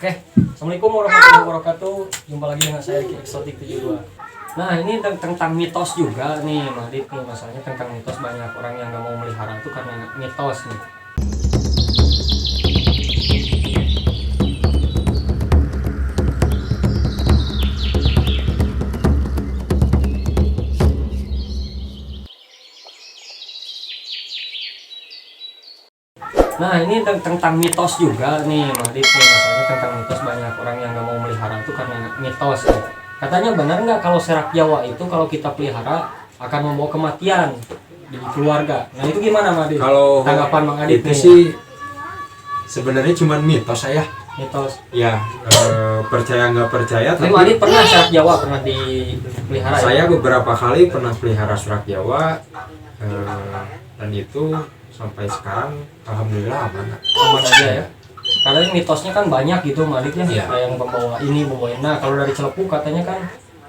Oke, Assalamualaikum warahmatullahi wabarakatuh. Jumpa lagi dengan saya Ricky Eksotik 72. Nah, ini tentang mitos juga nih, Madit nih, masalahnya tentang mitos. Banyak orang yang nggak mau melihara itu karena mitos nih. Nah, ini tentang mitos juga nih, Madit nih, masalahnya tentang mitos. Banyak orang yang nggak mau melihara itu karena mitos nih. Katanya benar nggak kalau serak Jawa itu kalau kita pelihara akan membawa kematian di keluarga. Nah, itu gimana, Madit? Kalau Tanggapan Bang Adit itu nih. sih sebenarnya cuma mitos saya. Mitos. Ya, percaya nggak percaya, Tapi tapi Madit pernah serak Jawa pernah dipelihara ya? saya beberapa kali pernah pelihara surak Jawa, dan itu sampai sekarang alhamdulillah aman. Aman aja ya. Karena ini mitosnya kan banyak gitu, Madit ya. Iya. Kayak yang membawa ini, membawa ini. Nah, kalau dari celepuk katanya kan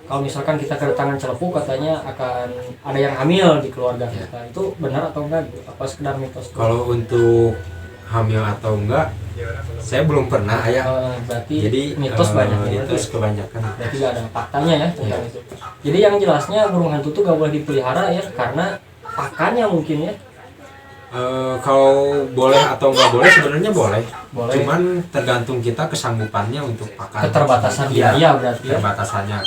kalau misalkan kita kedatangan celepuk katanya akan ada yang hamil di keluarga Iya. kita. Itu benar atau enggak gitu? Apa sekedar mitos? Kalau untuk hamil atau enggak, saya belum pernah ya. Berarti Jadi mitos banyak ya. mitos kebanyakan. Berarti gak ada faktanya ya tentang Iya. itu. Jadi yang jelasnya burung hantu tuh gak boleh dipelihara ya karena pakannya mungkin ya. Kalau boleh atau nggak boleh sebenarnya boleh. Boleh. Cuman tergantung kita kesanggupannya untuk pakan. Keterbatasan Iya, biaya berarti ya. keterbatasannya.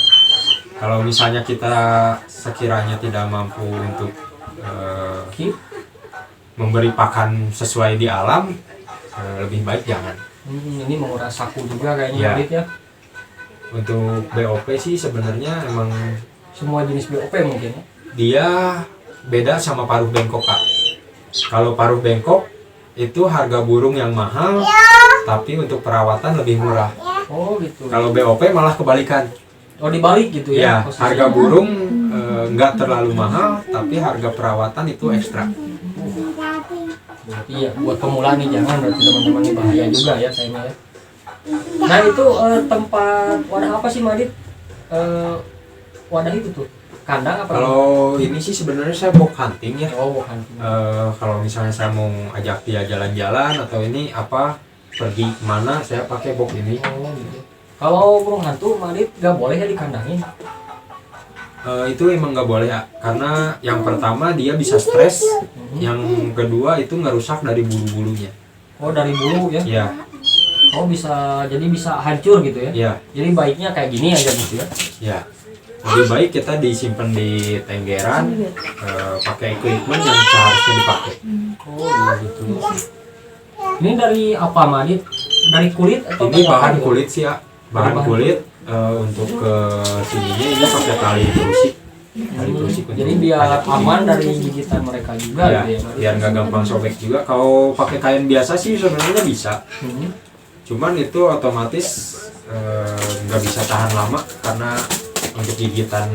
Kalau misalnya kita sekiranya tidak mampu untuk Keep. memberi pakan sesuai di alam, lebih baik jangan. Ini menguras saku juga kayaknya Iya. Madit ya. Untuk BOP sih sebenarnya emang Semua jenis BOP mungkin ya. dia beda sama paruh bengkok, Kak. Kalau paruh bengkok itu harga burung yang mahal, tapi untuk perawatan lebih murah. Oh gitu. Kalau BOP malah kebalikan. Oh dibalik gitu ya. Ya, posisinya. harga burung nggak terlalu mahal, tapi harga perawatan itu ekstra. Berarti ya buat pemula nih jangan, berarti teman-teman ini bahaya juga ya kayaknya ya. Nah itu tempat wadah apa sih Madit? Wadah itu tuh kandang apa? Kalau ini sih sebenarnya saya box hunting ya. Oh bukan. Kalau misalnya saya mau ajak dia jalan-jalan atau ini apa pergi kemana, saya pakai box ini. Oh gitu. Kalau burung hantu Madit gak boleh ya dikandangin. Itu emang nggak boleh ya, karena yang pertama dia bisa stres, yang kedua itu ngerusak dari bulu-bulunya. Oh dari bulu ya. Ya, Oh bisa, jadi bisa hancur gitu ya. ya, Jadi baiknya kayak gini aja gitu ya. ya. Lebih baik kita disimpan di tenggeran, pakai equipment yang seharusnya dipakai. Oh iya gitu. Ini dari apa Madit? Dari kulit atau Ini dari apa bahan gitu? kulit sih ya, bahan kulit. Untuk ke sininya ini pakai tali brusik. Tali brusik untuk Jadi biar kayak gini. aman dari gigitan mereka juga Ya, gitu ya. Madit? biar nggak gampang sobek juga. Kalau pakai kain biasa sih sebenarnya bisa. Hmm. Cuman itu otomatis nggak bisa tahan lama karena untuk gigitan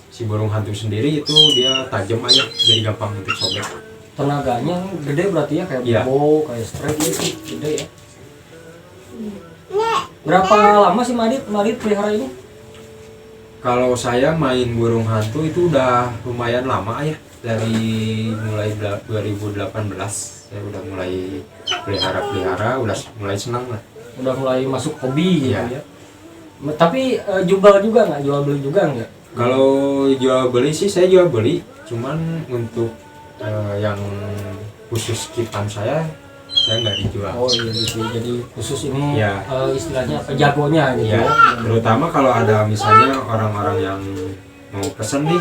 si burung hantu sendiri itu dia tajam aja, jadi gampang untuk sobek. Tenaganya gede berarti ya kayak Iya. bow, kayak strike gitu, gede ya. Berapa lama sih Madit pelihara ini? Kalau saya main burung hantu itu udah lumayan lama ya, dari mulai 2018 saya udah mulai pelihara, udah mulai senang lah. Udah mulai masuk hobi gitu Iya. ya. Tapi jual juga nggak? Jual beli juga nggak? Kalau jual beli sih saya jual beli, cuman untuk yang khusus kipan saya nggak dijual. Oh iya gitu. Jadi khusus ini Iya. istilahnya apa jagonya gitu Ya, ya. terutama kalau ada misalnya orang-orang yang mau pesen nih,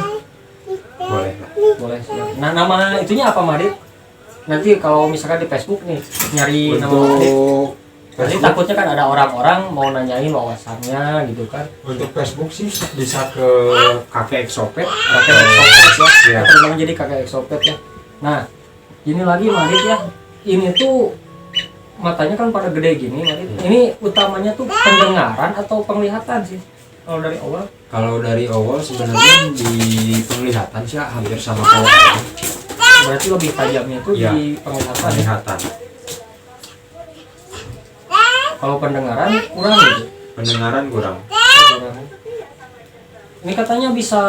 boleh lah. Boleh siap. Nah nama itunya apa Madit? Nanti kalau misalkan di Facebook nih nyari nama Madit, Untuk nanti Facebook, takutnya kan ada orang-orang mau nanyain wawasannya gitu kan. untuk Facebook sih bisa ke kakek Exopet. Kakek Exopet ya. Ya. Teman-teman jadi kakek Exopet ya. Nah, ini lagi Madit ya. Ini tuh matanya kan pada gede gini Madit. Ini utamanya tuh pendengaran atau penglihatan sih? Kalau dari awal? Kalau dari awal sebenarnya di penglihatan sih hampir sama kayak Berarti lebih tajamnya tuh Iya. di penglihatan. Ya? penglihatan. Kalau pendengaran kurang gitu. Pendengaran kurang. Kurang. Ini katanya bisa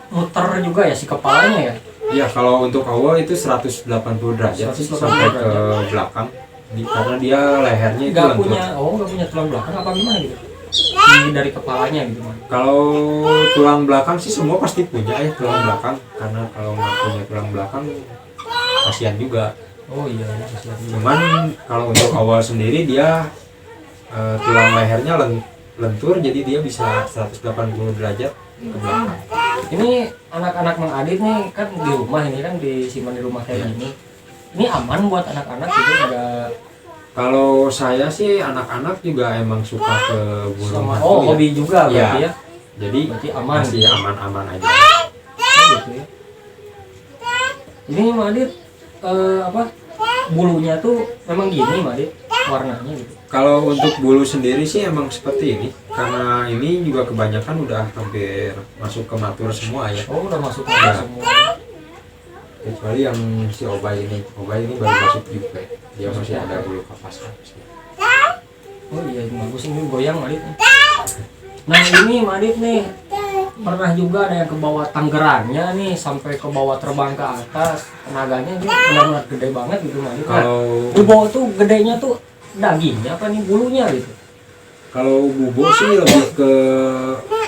muter juga ya si kepalanya ya. Ya, kalau untuk awal itu 180 derajat sih 180 sampai ke derajat. belakang. karena dia lehernya itu Nggak lentur. punya, nggak punya tulang belakang apa gimana gitu? Dari kepalanya gitu man. Kalau tulang belakang sih semua pasti punya ya tulang belakang, karena kalau nggak punya tulang belakang kasihan juga. Oh iya, kasihan juga. Cuman kalau untuk awal sendiri dia tulang lehernya lentur, jadi dia bisa 180 derajat ke belakang. Ini anak-anak Mang Adit nih kan di rumah, ini kan disimpan di rumah kayak Iya. gini. Ini aman buat anak-anak gitu, enggak Kalau saya sih anak-anak juga emang suka ke burung sama hantu ya. hobi juga berarti ya. Jadi Berarti aman masih gitu. aman-aman aja. Oh, gitu ya. Ini Mang Adit apa? Bulunya tuh memang gini Mang Adit, warnanya gitu. Kalau untuk bulu sendiri sih emang seperti ini, karena ini juga kebanyakan udah hampir masuk ke matur semua ya. Oh, udah masuk Ya. semua. Kecuali yang si Obay ini baru masuk juga. Dia masih ada bulu kapas. Oh iya, ini bagus ini goyang Mang Adit. Nah, ini Mang Adit nih pernah juga ada yang ke bawah tanggerannya nih sampai ke bawah terbang ke atas. Tenaganya ini benar-benar gede banget gitu Mang Adit. Nah, Kalau bubo tuh gedenya tuh dagingnya apa nih bulunya gitu. kalau bubo sih lebih ke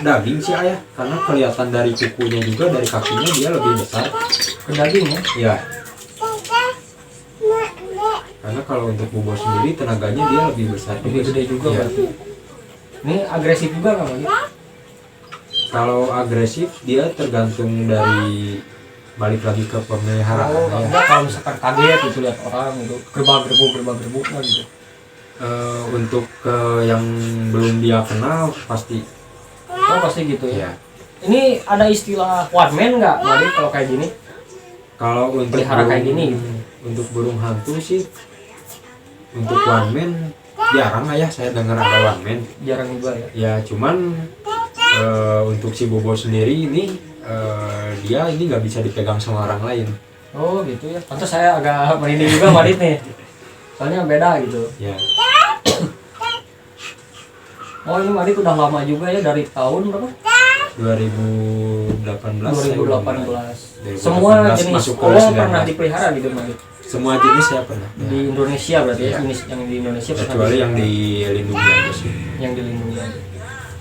daging sih ayah, karena kelihatan dari kukunya juga, dari kakinya dia lebih besar. Ke dagingnya. Ya. Karena kalau untuk bubo sendiri tenaganya dia lebih besar. Lebih gede juga Iya. berarti. Ini agresif juga nggak Mang Adit? Kalau agresif dia tergantung dari balik lagi ke pemeliharaan Oh, ya. enggak kalau misalkan kaget gitu lihat orang gitu, gerbang-gerbuk lah gitu. Untuk yang belum dia kenal pasti Oh, pasti gitu ya. ya. Ini ada istilah one man nggak, Mari kalau kayak gini? Kalau untuk Pelihara kayak burung- gini gitu. untuk burung hantu sih, untuk one man jarang ayah saya dengar ada one man. Jarang juga ya. Ya cuman untuk si Bobo sendiri ini dia ini nggak bisa dipegang sama orang lain. Oh, gitu ya. Pantas saya agak merinding juga Mari nih. Soalnya beda gitu. Ya. Oh, ini Mari udah lama juga ya, dari tahun berapa? 2018. saya udah mulai. 2018. 2018 Semua jenis masuk ke koala 19. pernah dipelihara gitu Mari. Semua jenis saya pernah. Ya. Di Indonesia berarti ya, Iya. jenis yang di Indonesia pernah Kecuali yang dipelihara. dilindungi aja sih. Yang dilindungi aja.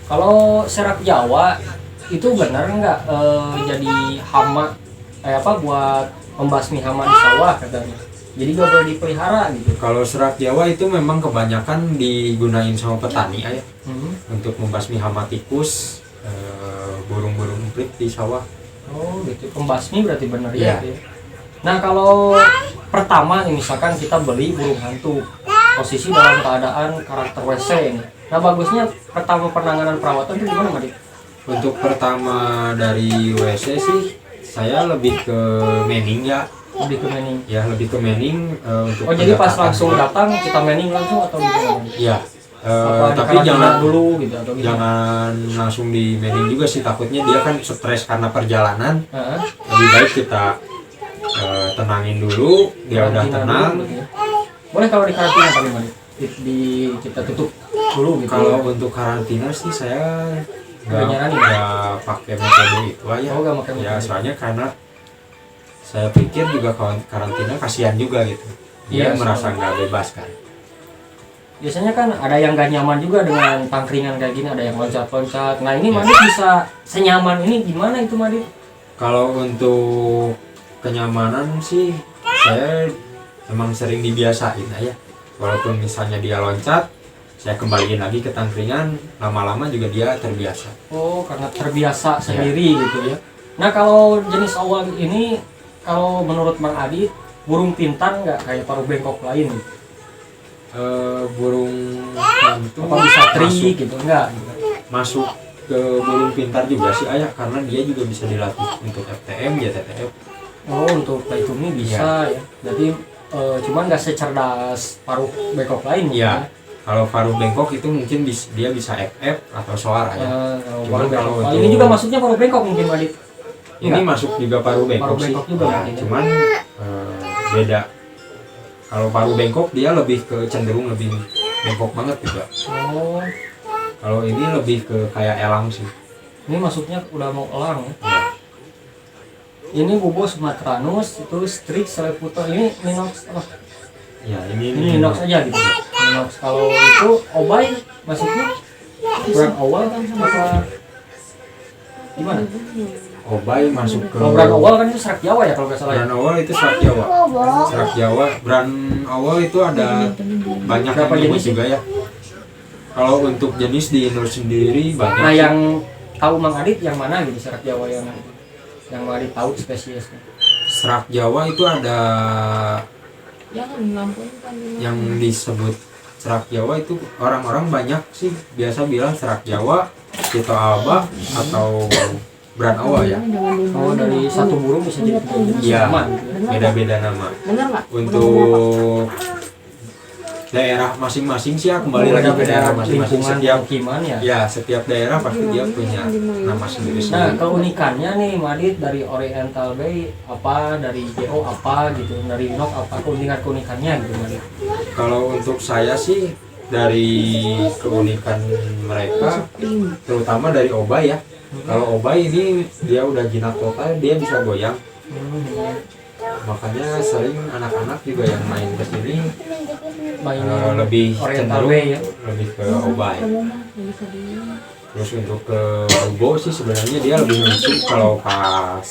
Kalau serak Jawa itu benar nggak jadi hama apa buat membasmi hama di sawah katanya. Jadi nggak boleh dipelihara gitu. Kalau serak Jawa itu memang kebanyakan digunain sama petani ayah untuk membasmi hama tikus, burung-burung emprit di sawah. Oh gitu. Pembasmi berarti benar Iya. ya. Nah kalau pertama nih, misalkan kita beli burung hantu, posisi dalam keadaan karakter WC ini. Nah bagusnya pertama penanganan perawatan itu gimana Madi? Untuk pertama dari WC sih saya lebih ke manning ya. Lebih ke manning. Ya lebih ke manning untuk Oh jadi pas pendekatan langsung juga. datang kita manning langsung atau gimana Madi? Ya. Apa Tapi dikarantina jangan dulu gitu atau gimana? jangan langsung di manning juga sih, takutnya dia kan stres karena perjalanan. Heeh. Lebih baik kita tenangin dulu, dia udah Karantina tenang. dulu, gitu ya. Boleh kalau di karantina tapi Madi? Di kita tutup dulu gitu. Kalau untuk karantina sih saya Nggak nyaranin, nggak pakai metode itu aja. Oh, nggak pakai Ya metode. soalnya karena saya pikir juga karantina kasihan juga gitu. Dia Iya, merasa soalnya. nggak bebas kan. Biasanya kan ada yang gak nyaman juga dengan tangkringan kayak gini, ada yang loncat-loncat. Nah ini Ya. Madit bisa senyaman ini gimana itu Madit? Kalau untuk kenyamanan sih saya emang sering dibiasain aja. Walaupun misalnya dia loncat, saya kembaliin lagi ke tangkringan, lama-lama juga dia terbiasa. Oh karena terbiasa sendiri gitu ya. Nah kalau jenis awal ini, kalau menurut Bang Adit, burung pintar nggak kayak paruh bengkok lain gitu? Burung hantu Apa bisa tri masuk, gitu enggak? masuk ke burung pintar juga sih ayah, karena dia juga bisa dilatih untuk FTM, JTTF. Oh untuk Playtumi bisa ya. Jadi cuman nggak secerdas paruh bengkok lain Iya. Kalau paruh bengkok itu mungkin dia bisa FF atau soar aja. Paruh Cuman bengkok. kalau Oh, untuk- ini juga masuknya paruh bengkok mungkin Adit. Ini Enggak. masuk juga paruh bengkok Paruh sih. bengkok juga Ya, mungkin. cuman beda. Kalau paruh bengkok dia lebih ke cenderung lebih bengkok banget juga. Oh Kalau ini lebih ke kayak elang sih. ini masuknya udah mau elang ya. Ya. Ini Bubo sumatranus, itu Strix seleputo, ini Minox apa? Ya Ini inox aja gitu. Inox. Kalau itu Obay masuknya brand awal kan apa gimana? Obay masuk ke Kalau brand awal kan itu serak Jawa ya kalau nggak salah ya. brand awal itu serak Jawa. Serak Jawa, brand awal itu ada banyak Berapa yang jenis sih? juga ya. Kalau untuk jenis di Indonesia sendiri banyak. Nah sih. yang tahu Mang Adit yang mana gitu serak Jawa yang Mang Adit tahu spesiesnya. Serak Jawa itu ada Jangan lampuin kan yang disebut serak Jawa itu orang-orang banyak sih biasa bilang serak Jawa, Tito Alba atau brand awal ya. Oh dari satu burung bisa jadi tiga jenis Iya. aman gitu ya. Beda-beda nama. Bener nggak? Untuk daerah masing-masing sih ya kembali lagi ke daerah masing-masing. lingkungan Setiap pemukiman ya. ya setiap daerah pasti dia punya nama Nah sendiri-sendiri. keunikannya nih Madit dari Oriental Bay apa, dari JO apa gitu, dari Nok apa keunikannya gitu Madit. Kalau untuk saya sih dari keunikan mereka terutama dari Obay ya. Kalau Obay ini dia udah jinak total, dia bisa goyang. Makanya sering anak-anak juga yang main ke sini Mainnya lebih Oriental cenderung Bay ya. lebih ke Obay. Terus untuk ke Hugo sih sebenarnya dia lebih lucu kalau pas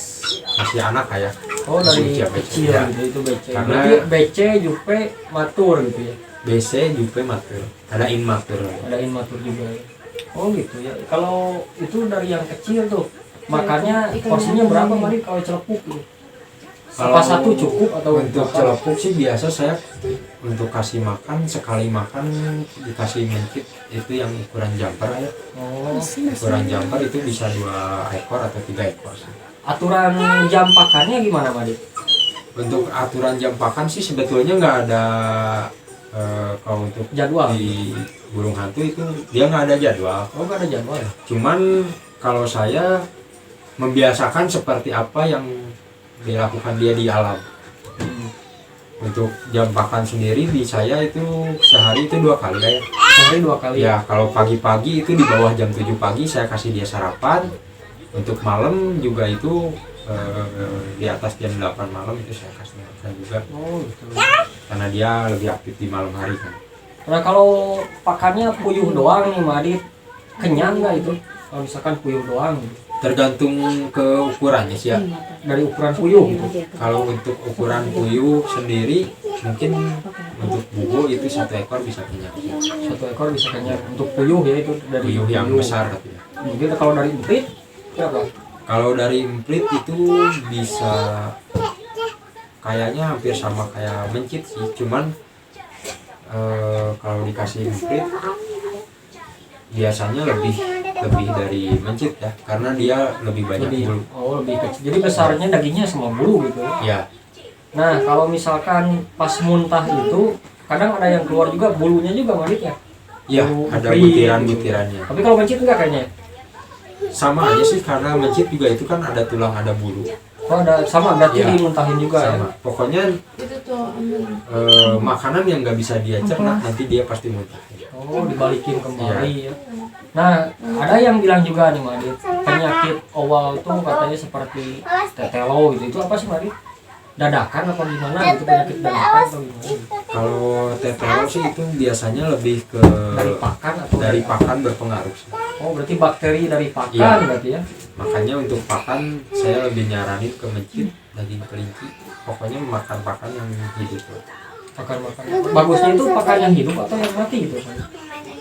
masih anak ya. Oh dari Usia BC, kecil ya. gitu itu BC. Karena- Berarti BC Jupe matur gitu ya. BC Jupe matur, ada inmatur. Ada matur juga ya. Oh gitu ya. Kalau itu dari yang kecil tuh makannya porsinya berapa Madit kalau celepuk gitu? Apa satu cukup atau Untuk berapa? celepuk sih biasa saya untuk kasih makan sekali makan dikasih mencit itu yang ukuran jumper ya. Oh, Ukuran jumper itu bisa 2 ekor atau 3 ekor sih. aturan jam pakannya gimana Madit? Untuk aturan jam pakan sih sebetulnya nggak ada kalau untuk Jadwal. di burung hantu itu dia nggak ada jadwal. Oh nggak ada jadwal ya? Cuman kalau saya membiasakan seperti apa yang dilakukan dia di alam. Untuk jam pakan sendiri di saya itu sehari itu 2 kali ya. Sehari 2 kali Ya kalau pagi-pagi itu di bawah jam 7 pagi saya kasih dia sarapan. Untuk malam juga itu di atas jam 8 malam itu saya kasih makan juga. Oh gitu. Karena dia lebih aktif di malam hari kan. Nah kalau pakannya puyuh doang nih Madit, kenyang nggak itu? Kalau misalkan puyuh doang gitu. Tergantung ke ukurannya sih ya. Dari ukuran puyuh gitu. Kalau untuk ukuran puyuh sendiri mungkin untuk bubu itu 1 ekor bisa kenyang. 1 ekor bisa kenyang. Untuk puyuh ya itu dari Puyuh yang besar tapi ya. Mungkin kalau dari emprit berapa? Kalau dari emprit itu bisa kayaknya hampir sama kayak mencit sih, cuman kalau dikasih emprit biasanya lebih dari mencit ya, karena dia lebih banyak Lebih, bulu. oh lebih kecil. Jadi besarnya dagingnya sama bulu gitu ya. Ya, Nah kalau misalkan pas muntah itu kadang ada yang keluar juga bulunya juga Madit ya. ya Bulu ada emprit butiran-butirannya. Tapi kalau mencit enggak kayaknya. Sama aja sih karena mencit juga itu kan ada tulang, ada bulu. Oh ada sama berarti Ya, dimuntahin juga Sama. ya. Pokoknya Itu tuh ambil. makanan yang nggak bisa dia cerna nanti dia pasti muntah. Oh dibalikin kembali ya. Nah ada yang bilang juga nih Madit penyakit awal tuh katanya seperti tetelo gitu. Itu apa sih Madit? Dadakan apa gimana gitu, penyakit dadakan atau gimana? Kalau tetelo sih itu biasanya lebih ke Dari pakan atau dari apa? pakan berpengaruh sih. Oh berarti bakteri dari pakan Iya. berarti ya. Makanya untuk pakan saya lebih nyaranin ke mencit, daging kelinci. Pokoknya makan pakan yang hidup. Pakan bagusnya itu pakan yang hidup atau yang mati gitu kan?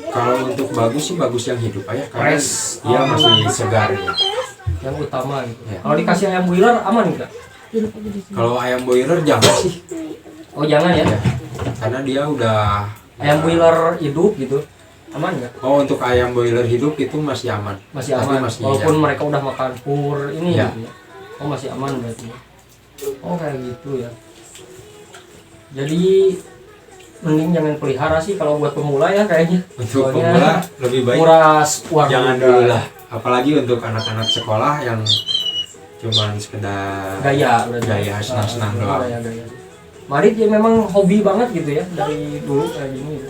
Kalau untuk bagus sih bagus yang hidup aja karena Fresh. dia masih segar ya. Yang utama gitu. Ya. Kalau dikasih ayam boiler aman enggak? Kalau ayam boiler jangan sih. Oh jangan ya. Ya. Karena dia udah Ayam boiler hidup gitu aman enggak? Oh, untuk ayam boiler hidup itu masih aman. Masih Tapi aman. masih Walaupun ya. mereka udah makan pur ini Ya. gitu ya. Oh masih aman berarti. Oh kayak gitu ya. Jadi mending jangan pelihara sih kalau buat pemula ya kayaknya. Untuk Soalnya pemula lebih baik kuras uang jangan juga. dulu lah. Apalagi untuk anak-anak sekolah yang cuman sekedar Gaya berarti. Gaya, senang-senang doang. Gaya. Madit ya memang hobi banget gitu ya dari dulu kayak gini gitu.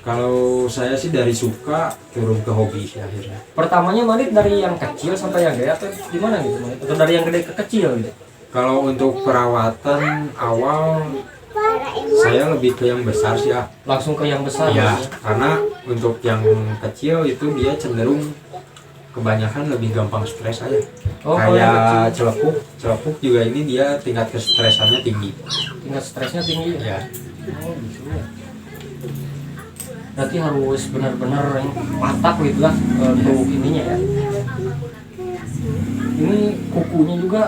Kalau saya sih dari suka turun ke hobi sih akhirnya. Pertamanya Madit dari yang kecil sampai yang gede atau gimana gitu Madit? Atau dari yang gede ke kecil gitu? Kalau untuk perawatan awal Saya lebih ke yang besar sih ya. Langsung ke yang besar Ya, gitu ya. karena untuk yang kecil itu dia cenderung kebanyakan lebih gampang stres aja. Oh, kalau yang kecil Kayak celepuk juga ini dia tingkat kestresannya tinggi. tingkat stresnya tinggi ya. Ya, Oh gitu ya. Berarti harus benar-benar yang patah gitu lah untuk ininya ya. Ini kukunya juga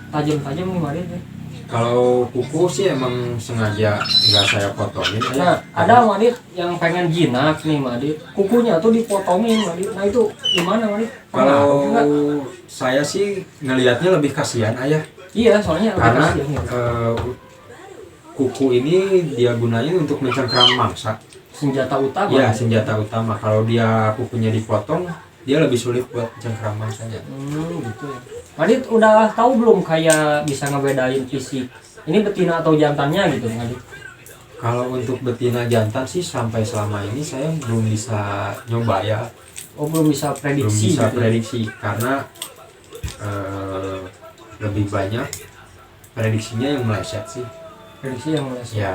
tajam-tajam nih Madit ya. kalau kuku sih emang sengaja nggak saya potongin Nah, aja. ada Madit yang pengen jinak nih Madit. Kukunya tuh dipotongin Madit. Nah itu gimana Madit? Kalau Pengaruh nggak? saya sih ngelihatnya lebih kasihan ayah, Iya soalnya karena kasihan gitu. kuku ini dia gunain untuk mencengkeram mangsa. Senjata utama. Ya, senjata utama. Kalau dia kukunya dipotong, dia lebih sulit buat mencengkeram mangsanya. Gitu ya. Madit udah tahu belum kayak bisa ngebedain fisik ini betina atau jantannya gitu Madit? Kalau untuk betina jantan sih sampai selama ini saya belum bisa nyoba ya, Oh belum bisa belum prediksi bisa gitu ya? prediksi karena lebih banyak prediksinya yang meleset sih. Prediksi yang meleset. Ya,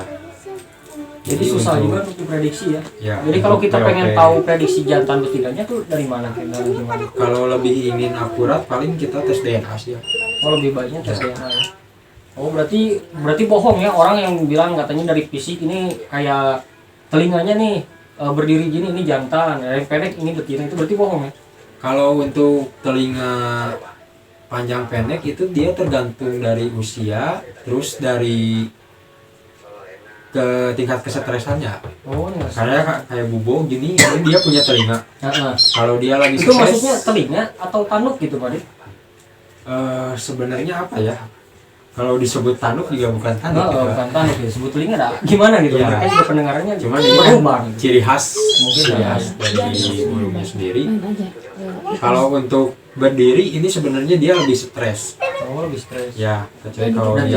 Jadi susah juga untuk diprediksi ya. Ya, Jadi kalau untuk kita pengen POP, tahu prediksi jantan betinanya tuh dari mana? Dari gimana? kalau lebih ingin akurat paling kita tes DNA sih ya. Oh lebih baiknya tes Ya. DNA ya. Oh berarti bohong ya orang yang bilang katanya dari fisik ini kayak telinganya nih berdiri gini ini jantan, yang pendek ini betina itu berarti bohong ya. Kalau untuk telinga panjang pendek itu dia tergantung dari usia, terus dari ke tingkat kesetresannya. Oh enggak. Kayak Bubo gini, ini dia punya telinga. Nah, Kalau dia lagi itu stres, maksudnya telinga atau tanuk gitu Pak Dit? sebenarnya apa ya? Kalau disebut tanuk juga bukan tanuk. Nah, gitu. bukan tanuk ya, sebut telinga dah. Gimana gitu? Ya. Mereka juga pendengarannya Cuman ini ini berubah gitu. ciri khas, Mungkin ciri ya. khas dari burungnya sendiri. Main aja. Kalau untuk berdiri ini sebenarnya dia lebih stres. Oh lebih stres. Ya, kecuali kalau Berarti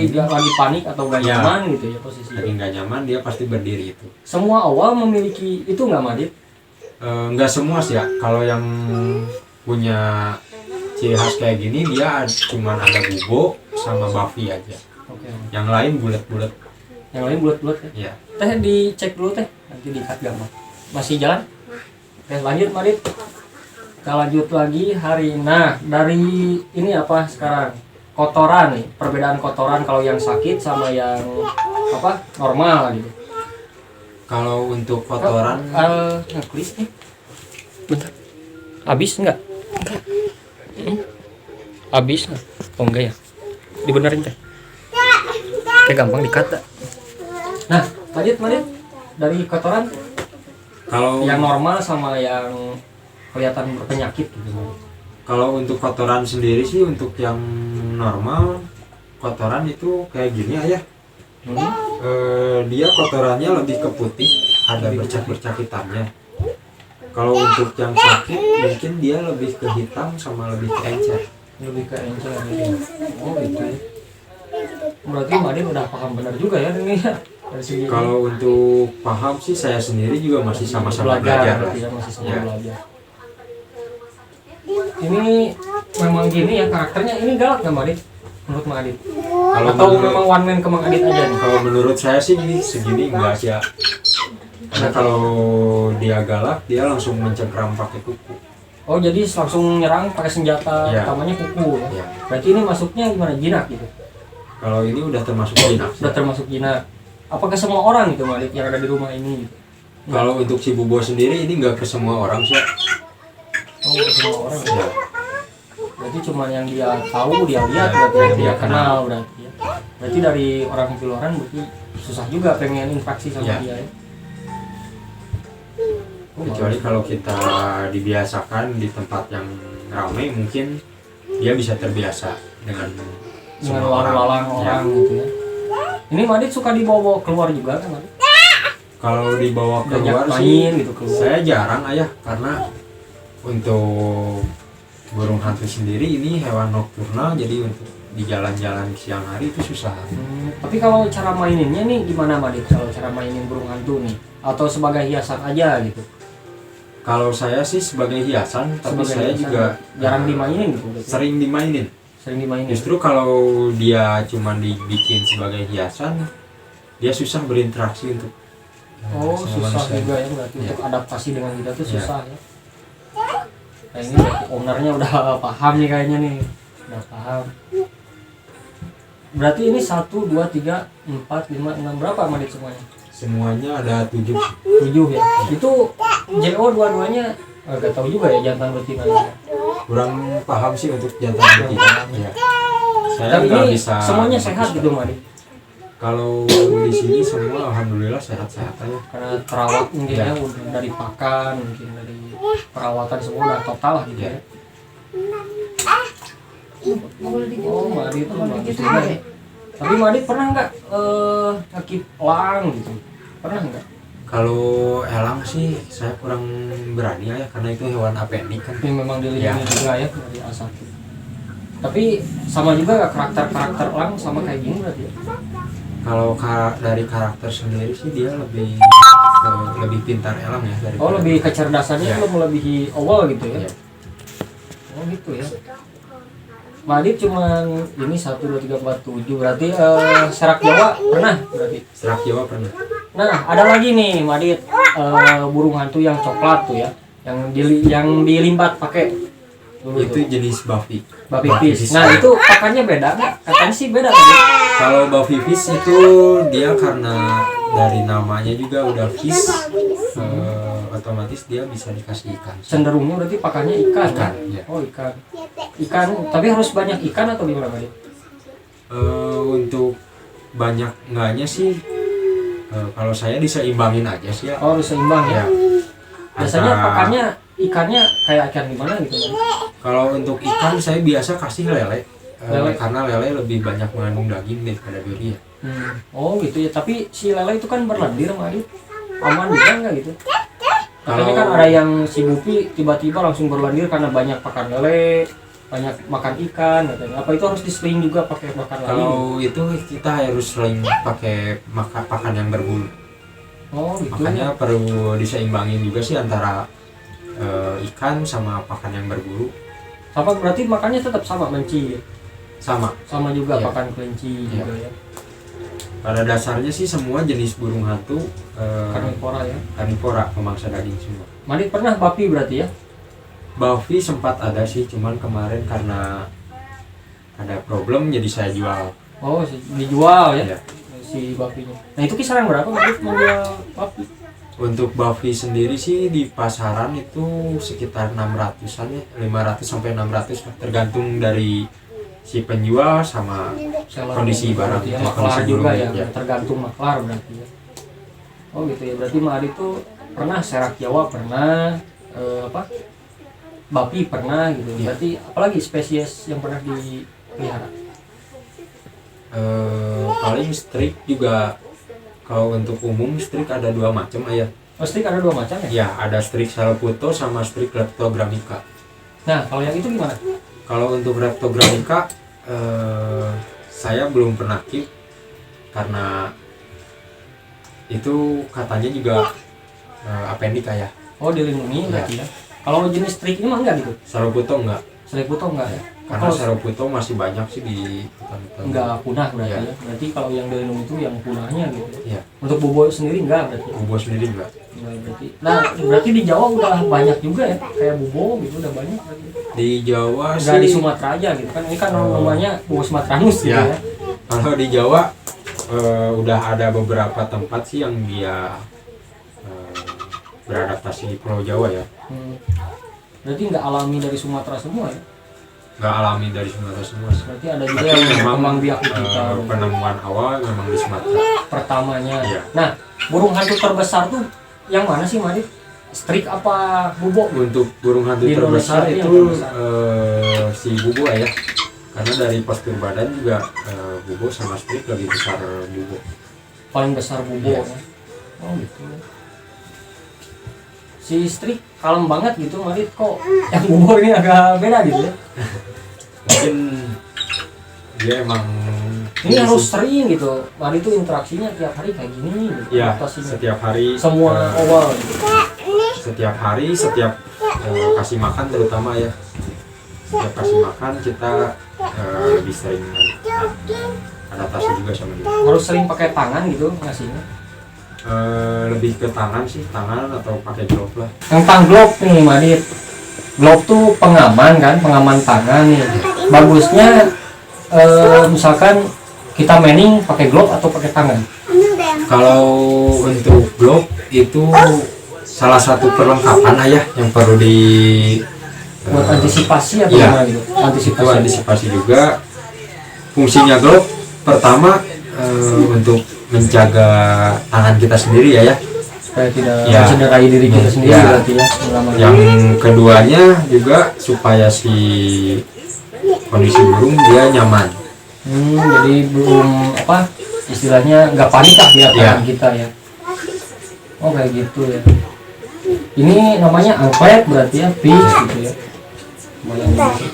dia lagi panik atau gak Ya. nyaman gitu ya posisinya. lagi nggak nyaman dia pasti berdiri itu. Semua awal memiliki itu nggak Madit? Nggak semua sih ya. Kalau yang punya ciri khas kayak gini dia cuma ada Bubo sama Buffy aja. Oke. Yang lain bulat-bulat. Yang lain bulat-bulat ya. Ya. Teh dicek dulu teh, nanti di-cut gampang. Masih jalan? Oke, lanjut Madit. Kita lanjut lagi hari. Nah, dari ini apa sekarang? Kotoran nih, perbedaan kotoran kalau yang sakit sama yang apa? Normal gitu. Kalau untuk kotoran ngeklik nih. Bentar. Habis enggak? Habis enggak? Oh enggak ya? Dibenerin teh. Teh gampang di-cut. Nah, lanjut Madit. Dari kotoran kalau yang normal sama yang kelihatan berpenyakit gitu. kalau untuk kotoran sendiri sih untuk yang normal kotoran itu kayak gini aja. Dia kotorannya lebih ke putih, ada bercak-bercak hitamnya. Kalau untuk yang sakit mungkin dia lebih ke hitam sama lebih ke encer. Lebih ke encer gitu. Oh gitu ya. Berarti Madin udah paham benar juga ya ini ya. Dari segi Kalau untuk paham sih saya sendiri juga masih sama-sama belajar lah. berarti ya, masih sama Ya. belajar. Ini memang gini ya karakternya, ini galak nggak Madin? Menurut Mang Adit? Kalau Atau menurut- memang one man ke Mang Adit aja nih? Kalau menurut saya sih segini enggak sih ya. Karena kalau dia galak dia langsung mencengkram pakai kuku. Oh jadi langsung nyerang pakai senjata Ya. utamanya kuku ya? Ya. Berarti ini masuknya gimana? Jinak gitu? Kalau ini udah termasuk jinak. Sudah termasuk jinak. Apakah semua orang gitu Mang Adit yang ada di rumah ini gitu? Kalau untuk si Bubo sendiri ini enggak ke semua orang sih. Oh ke semua orang ya? Ya. Berarti cuma yang dia tahu, dia lihat, Ya, berarti yang dia dia kenal berarti ya. Berarti dari orang di luaran berarti susah juga pengen interaksi sama Ya. dia ya. Kecuali kalau kita dibiasakan di tempat yang ramai mungkin dia bisa terbiasa dengan Dengan semua lalang-lalang orang Ya. gitu ya. Ini Madit suka dibawa keluar juga kan Madit? Kalau dibawa keluar Banyak sih main gitu keluar. saya jarang ayah, karena untuk burung hantu sendiri ini hewan nokturnal, jadi untuk di jalan-jalan siang hari itu susah. Tapi kalau cara maininnya nih gimana Madit? Kalau cara mainin burung hantu nih? Atau sebagai hiasan aja gitu? Kalau saya sih sebagai hiasan, tapi Sebagai saya hiasan, juga jarang dimainin gitu berarti? sering dimainin. Sering dimainin. Justru kalau dia cuma dibikin sebagai hiasan, dia susah berinteraksi untuk Oh, sama susah manusia. juga ya berarti Iya. untuk adaptasi dengan kita tuh Iya. susah ya. Nah ini berarti ownernya udah paham nih kayaknya nih, udah paham. Berarti ini 1, 2, 3, 4, 5, 6 berapa Madit semuanya? Semuanya ada 7. 7 ya. Itu JO dua-duanya gak tahu juga ya jantan betina. Kurang paham sih untuk jantan betina. Ya. Saya Tapi nggak ini bisa. semuanya sehat gitu Madit. Kalau di sini semua alhamdulillah sehat-sehat aja. Karena terawat mungkin Iya. ya udah dari pakan, mungkin dari perawatan semua udah total lah gitu Iya. ya. Nggak boleh digituin. Oh, Madit tuh Nggak boleh bagus digituin juga ya. ya. Tapi Madit pernah nggak sakit elang gitu? Pernah nggak? Kalau elang sih saya kurang berani ya karena itu hewan apendik kan. Tapi memang dilindungi Ya. juga ya dari A1. Tapi sama juga karakter elang sama kayak gini berarti ya? Kalau dari karakter sendiri sih dia lebih pintar elang ya dari. Oh lebih kecerdasannya Ya. itu melebihi awal gitu ya? Ya. Oh gitu ya. Madit cuman ini 1, 2, 3, 4, 7 berarti serak Jawa pernah berarti. Serak Jawa pernah. Nah ada lagi nih Madit burung hantu yang coklat tuh ya, yang dilimbat pakai dulu Itu jenis Buffy. Buffy fish. Nah itu pakannya beda nggak? Katanya sih beda tadi. Kalau Buffy fish itu dia karena dari namanya juga udah fish, otomatis dia bisa dikasih ikan. Cenderungnya berarti pakannya ikan, Ikan, ya? ya. Oh ikan. Ikan, tapi harus banyak ikan atau gimana Madit? Untuk banyak enggaknya sih, kalau saya diseimbangin aja sih ya. Oh harus seimbang ya. Ya. Biasanya Antara- pakannya ikannya kayak ikan gimana gitu Madit? Kalau untuk ikan saya biasa kasih lele, Lele. karena lele lebih banyak mengandung daging daripada duri ya. Oh gitu ya, tapi si lele itu kan berlendir Madit. Aman juga nggak gitu? Katanya Kalau- kan ada yang si Bupi tiba-tiba langsung berlendir karena banyak pakan lele, banyak makan ikan katanya. Apa itu harus diseling juga pakai pakan lain? Kalau itu kita harus sering pakai pakan yang berbulu. Oh gitu. Makanya perlu diseimbangin juga sih antara ikan sama pakan yang berbulu. Apa berarti makannya tetap sama menci? Sama juga Iya. pakan kelinci Iya. juga ya. Pada dasarnya sih semua jenis burung hantu Karnivora ya. karnivora, pemangsa daging semua. Madit pernah Buffy berarti ya? Buffy sempat ada sih, cuman kemarin karena ada problem jadi saya jual. Oh dijual ya? Ya. Si Buffy-nya. Nah itu kisaran berapa Madit menjual Buffy? Untuk Buffy sendiri sih di pasaran itu sekitar 600-an ya, 500 sampai 600 lah, tergantung dari si penjual sama Seller kondisi barang, berarti ya, ya, maklar kondisi juga burung, ya, ya. tergantung maklar berarti ya. Oh gitu ya, berarti Madit tuh pernah serak Jawa pernah apa? Buffy pernah gitu. Iya. Berarti apalagi spesies yang pernah dipelihara? Paling strik juga. Kalau untuk umum strik ada 2 macam ya. Oh, strik ada 2 macam ya? Ya, ada strik Salputo sama strik Leptogrammica. Nah, kalau yang itu gimana? Kalau untuk Leptogrammica saya belum pernah keep karena itu katanya juga appendix ya. Oh, dilindungi berarti ya. Kalau jenis strik ini mah enggak gitu? Salputo enggak. Strik buto enggak ya? Karena Kalau Salputo masih banyak sih di hutan-hutan. enggak punah berarti Iya. ya. Berarti kalau yang dilindungi itu yang punahnya gitu. Iya. Untuk bobo sendiri enggak berarti. Bubo sendiri enggak. Enggak berarti. Nah, berarti di Jawa udah banyak juga ya. Kayak bobo gitu udah banyak berarti. Di Jawa Enggak sih di Sumatera aja gitu kan. Ini kan namanya bobo Sumatranus gitu Iya. ya. kalau di Jawa udah ada beberapa tempat sih yang dia beradaptasi di Pulau Jawa ya. Berarti enggak alami dari Sumatera semua ya. Nggak alami dari Sumatera semua sih. Berarti ada juga Tapi yang memang berkembang biak di kita. penemuan awal memang di Sumatera. Pertamanya. Iya. Nah, burung hantu terbesar tuh yang mana sih Madit? Strik apa bubo? Untuk burung hantu Di Indonesia terbesar itu yang itu terbesar. si bubo ya. Karena dari postur badan juga bubo sama strik lebih besar bubo. Paling besar bubo Iya. ya. Oh gitu. Si strik kalem banget gitu Madit, kok yang bubo ini agak beda gitu ya. Mungkin dia emang Ini harus sering gitu. Madit tuh interaksinya tiap hari kayak gini gitu. ya adaptasinya. setiap hari Semua oval gitu. setiap hari setiap kasih makan terutama ya, setiap kasih makan kita lebih sering adaptasi juga sama dia. Harus sering pakai tangan gitu ngasihnya. Lebih ke tangan sih, tangan atau pakai glove lah. Tentang glove nih Madit, glove tuh pengaman kan, pengaman tangan nih. Bagusnya misalkan kita maning pakai glove atau pakai tangan. Kalau untuk glove itu salah satu perlengkapan lah ya yang perlu di Buat antisipasi atau iya. gimana gitu? Itu antisipasi juga. Fungsinya glove pertama untuk menjaga tangan kita sendiri ya, Supaya tidak Ya. mencederai diri kita sendiri Ya. berarti ya. Pengaman. yang keduanya juga supaya si kondisi burung dia nyaman. Jadi belum apa istilahnya nggak panik lah di tangan Ya. kita ya. Oh kayak gitu ya. Ini namanya angklet berarti ya, fish gitu ya. Lumayan gitu.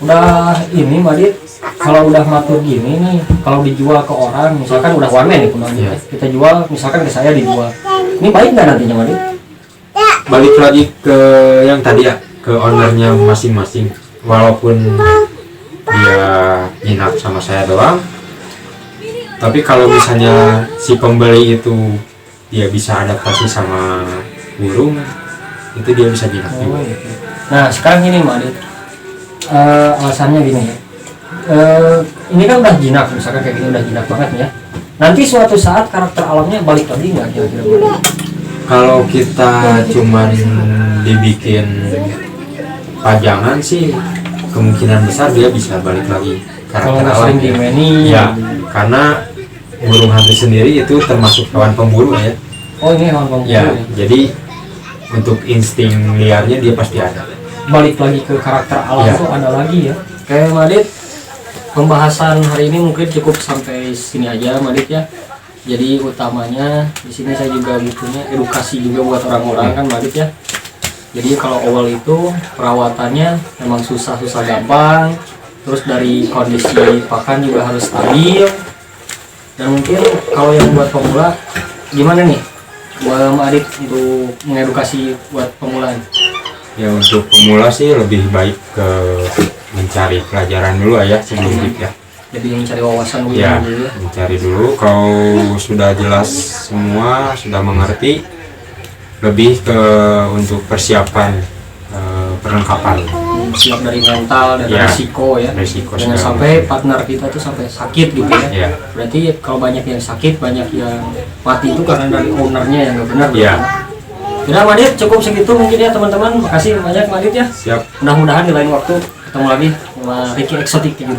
Udah ini Madit, kalau udah matur gini nih, kalau dijual ke orang, misalkan udah one man nih kemarin, Iya. kita jual, misalkan ke saya dijual, ini baik nggak nantinya Madit? Balik lagi ke yang tadi ya, ke ownernya masing-masing. Walaupun dia nginap sama saya doang, tapi kalau misalnya si pembeli itu dia bisa adaptasi sama burung, itu dia bisa nginap Oh, juga. gitu. Nah sekarang ini Madit, alasannya gini ya. Ini kan udah jinak, misalkan kayak gini udah jinak banget nih ya. Nanti suatu saat karakter alamnya balik lagi nggak kira-kira Madit? Kalau kita cuman dibikin pajangan sih, kemungkinan besar dia bisa balik lagi Kalau karakter nggak sering alamnya. dimeni, Ya, karena burung hantu sendiri itu termasuk hewan pemburu ya. oh ini hewan pemburu Ya, ya. jadi untuk insting liarnya dia pasti ada. Balik lagi ke karakter alam Ya. tuh ada lagi ya. Kayak Madit, pembahasan hari ini mungkin cukup sampai sini aja Madit ya. Jadi utamanya di sini saya juga butuhnya edukasi juga buat orang-orang kan Madit ya. Jadi kalau awal itu perawatannya memang susah-susah gampang. Terus dari kondisi pakan juga harus stabil. Dan mungkin kalau yang buat pemula gimana nih buat Madit untuk mengedukasi buat pemula? Ya untuk pemula sih lebih baik ke mencari pelajaran dulu ya sebelum dip ya. Jadi mencari wawasan dulu Ya, ya. mencari dulu. Kalau sudah jelas semua, sudah mengerti, lebih ke untuk persiapan perlengkapan. Siap dari mental dan Ya, risiko ya. risiko Jangan segala sampai partner kita tuh sampai sakit gitu ya. Ya, Berarti kalau banyak yang sakit, banyak yang mati itu karena dari ownernya yang nggak benar. ya, Udah Madit, cukup segitu mungkin ya teman-teman. Makasih banyak Madit ya. siap. Mudah-mudahan di lain waktu ketemu lagi sama Ricky Exotic gitu.